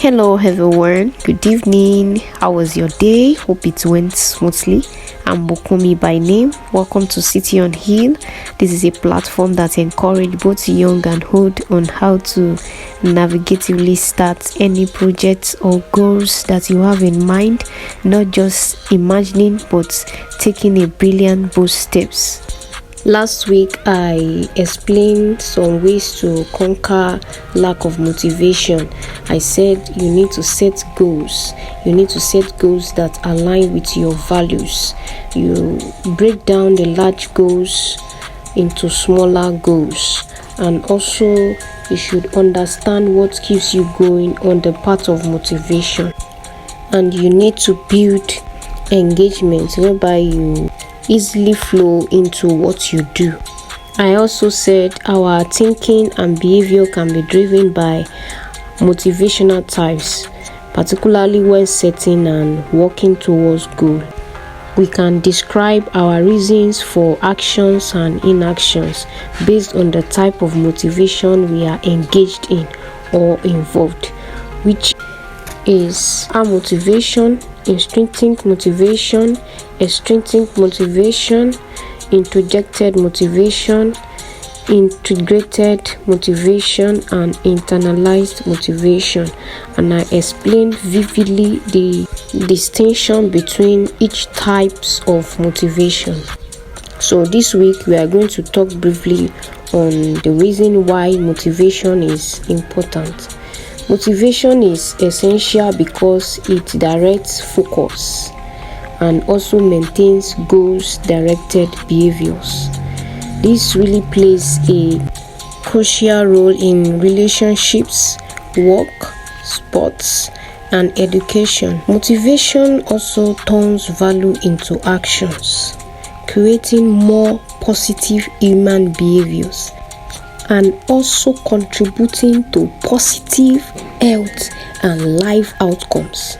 Hello everyone, good evening. How was your day? Hope it went smoothly. I'm Bokumi by name. Welcome to City on Hill. This is a platform that encourages both young and old on how to navigatively start any projects or goals that you have in mind, not just imagining but taking a brilliant bold steps. Last week, I explained some ways to conquer lack of motivation. I said you need to set goals. You need to set goals that align with your values. You break down the large goals into smaller goals. And also, you should understand what keeps you going on the path of motivation. And you need to build engagement whereby you easily flow into what you do. I also said our thinking and behavior can be driven by motivational types, particularly when setting and working towards goal. We can describe our reasons for actions and inactions based on the type of motivation we are engaged in or involved, which is our motivation, intrinsic motivation, extrinsic motivation, introjected motivation, integrated motivation, and internalized motivation. And I explained vividly the distinction between each types of motivation. So this week we are going to talk briefly on the reason why motivation is important. Motivation is essential because it directs focus and also maintains goals-directed behaviors. This really plays a crucial role in relationships, work, sports, and education. Motivation also turns value into actions, creating more positive human behaviors and also contributing to positive health and life outcomes.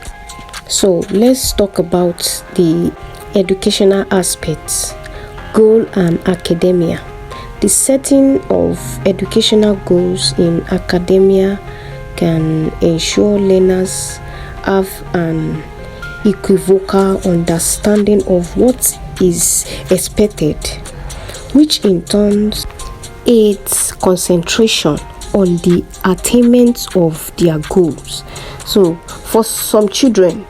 So let's talk about the educational aspects, goal and academia. The setting of educational goals in academia can ensure learners have an equivocal understanding of what is expected, which in turn aids concentration on the attainment of their goals. So for some children,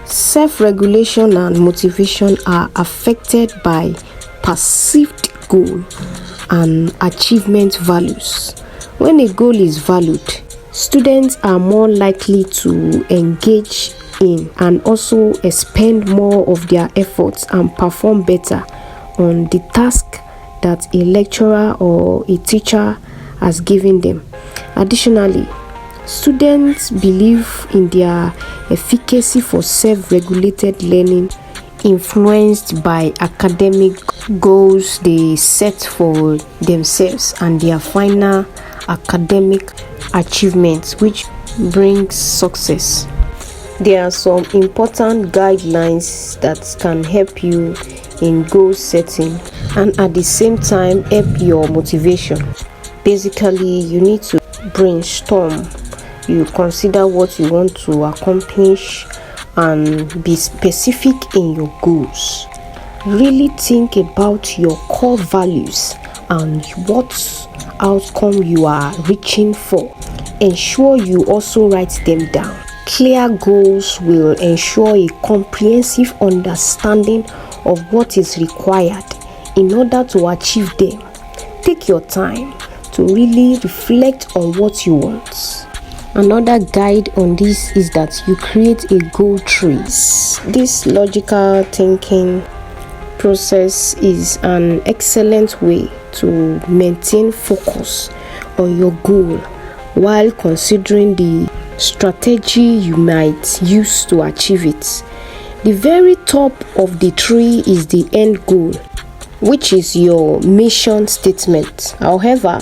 self-regulation and motivation are affected by perceived goal and achievement values. When a goal is valued, students are more likely to engage in and also expend more of their efforts and perform better on the task that a lecturer or a teacher has given them. Additionally, students believe in their efficacy for self-regulated learning, influenced by academic goals they set for themselves and their final academic achievements, which brings success. There are some important guidelines that can help you in goal setting and at the same time help your motivation. Basically, you need to brainstorm. You consider what you want to accomplish and be specific in your goals. Really think about your core values and what outcome you are reaching for. Ensure you also write them down. Clear goals will ensure a comprehensive understanding of what is required in order to achieve them. Take your time to really reflect on what you want. Another guide on this is that you create a goal trees. This logical thinking process is an excellent way to maintain focus on your goal while considering the strategy you might use to achieve it. The very top of the tree is the end goal, which is your mission statement. However,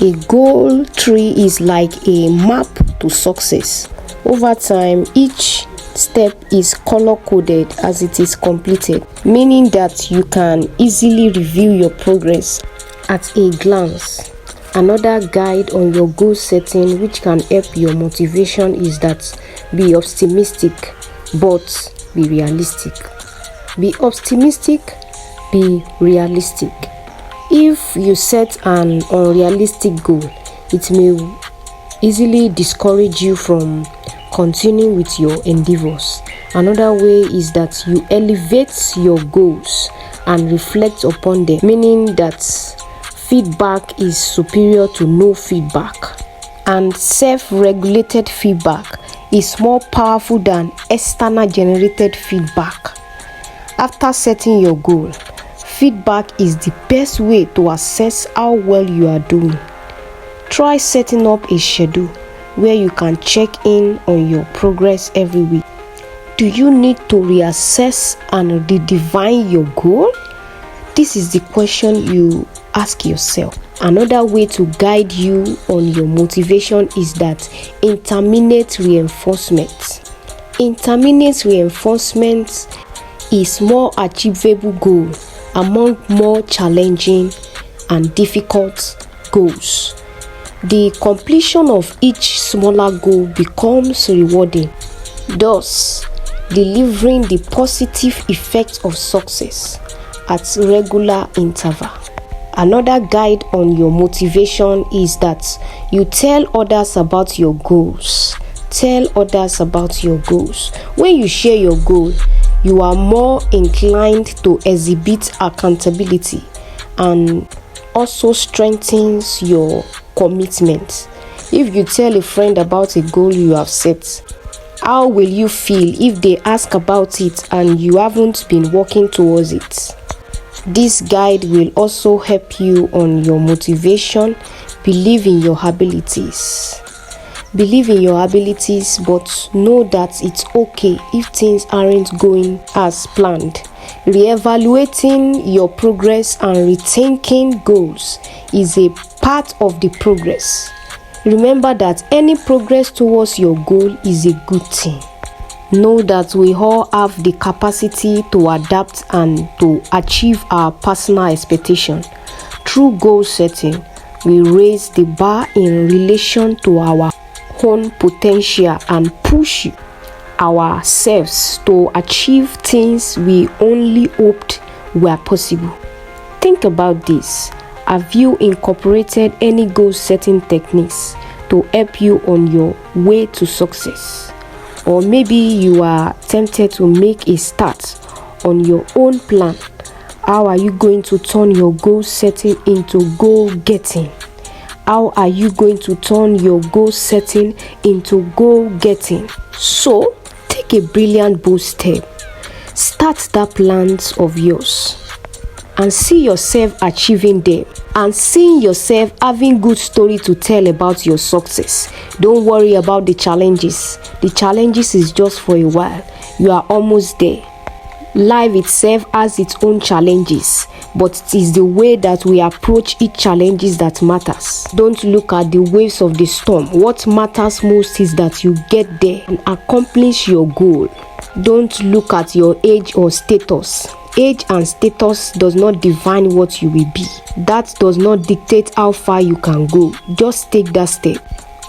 a goal tree is like a map to success. Over time, each step is color-coded as it is completed, meaning that you can easily review your progress at a glance. Another guide on your goal setting which can help your motivation is that Be optimistic, but be realistic. Be optimistic, be realistic. If you set an unrealistic goal, it may easily discourage you from continuing with your endeavors. Another way is that you elevate your goals and reflect upon them, meaning that feedback is superior to no feedback, and self-regulated feedback is more powerful than external generated feedback. After setting your goal, feedback is the best way to assess how well you are doing. Try setting up a schedule where you can check in on your progress every week. Do you need to reassess and redefine your goal? This is the question you ask yourself. Another way to guide you on your motivation is that intermittent reinforcement. Intermittent reinforcement is more achievable goal among more challenging and difficult goals. The completion of each smaller goal becomes rewarding, thus delivering the positive effects of success at regular interval. Another guide on your motivation is that you tell others about your goals. Tell others about your goals. When you share your goal, you are more inclined to exhibit accountability and also strengthens your commitment. If you tell a friend about a goal you have set, how will you feel if they ask about it and you haven't been working towards it? This guide will also help you on your motivation. Believe in your abilities. Believe in your abilities, but know that it's okay if things aren't going as planned. Reevaluating your progress and rethinking goals is a part of the progress. Remember that any progress towards your goal is a good thing. Know that we all have the capacity to adapt and to achieve our personal expectation. Through goal setting, we raise the bar in relation to our own potential and push ourselves to achieve things we only hoped were possible. Think about this. Have you incorporated any goal setting techniques to help you on your way to success? Or maybe you are tempted to make a start on your own plan. How are you going to turn your goal setting into goal getting? How are you going to turn your goal setting into goal getting? So, take a brilliant bold step. Start that plans of yours and see yourself achieving them and seeing yourself having good story to tell about your success. Don't worry about the challenges. The challenges is just for a while. You are almost there. Life itself has its own challenges, but it is the way that we approach each challenges that matters. Don't look at the waves of the storm. What matters most is that you get there and accomplish your goal. Don't look at your age or status. Age and status does not define what you will be. That does not dictate how far you can go. Just take that step.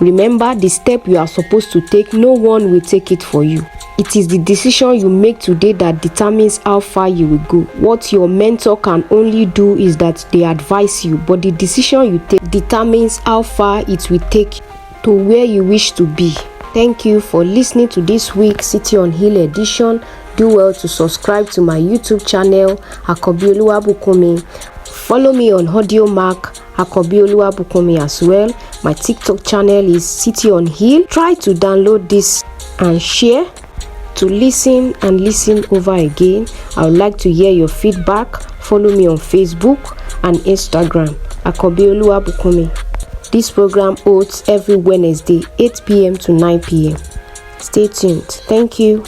Remember, the step you are supposed to take, no one will take it for you. It is the decision you make today that determines how far you will go. What your mentor can only do is that they advise you, but the decision you take determines how far it will take to where you wish to be. Thank you for listening to this week's City on Hill edition. Do well to subscribe to my YouTube channel, Akobi Oluwabukunmi. Follow me on Audio Mark, Akobi Oluwabukunmi as well. My TikTok channel is City on Hill. Try to download this and share to listen and listen over again. I would like to hear your feedback. Follow me on Facebook and Instagram, Akobi Oluwabukunmi. This program holds every Wednesday, 8 p.m. to 9 p.m. Stay tuned. Thank you.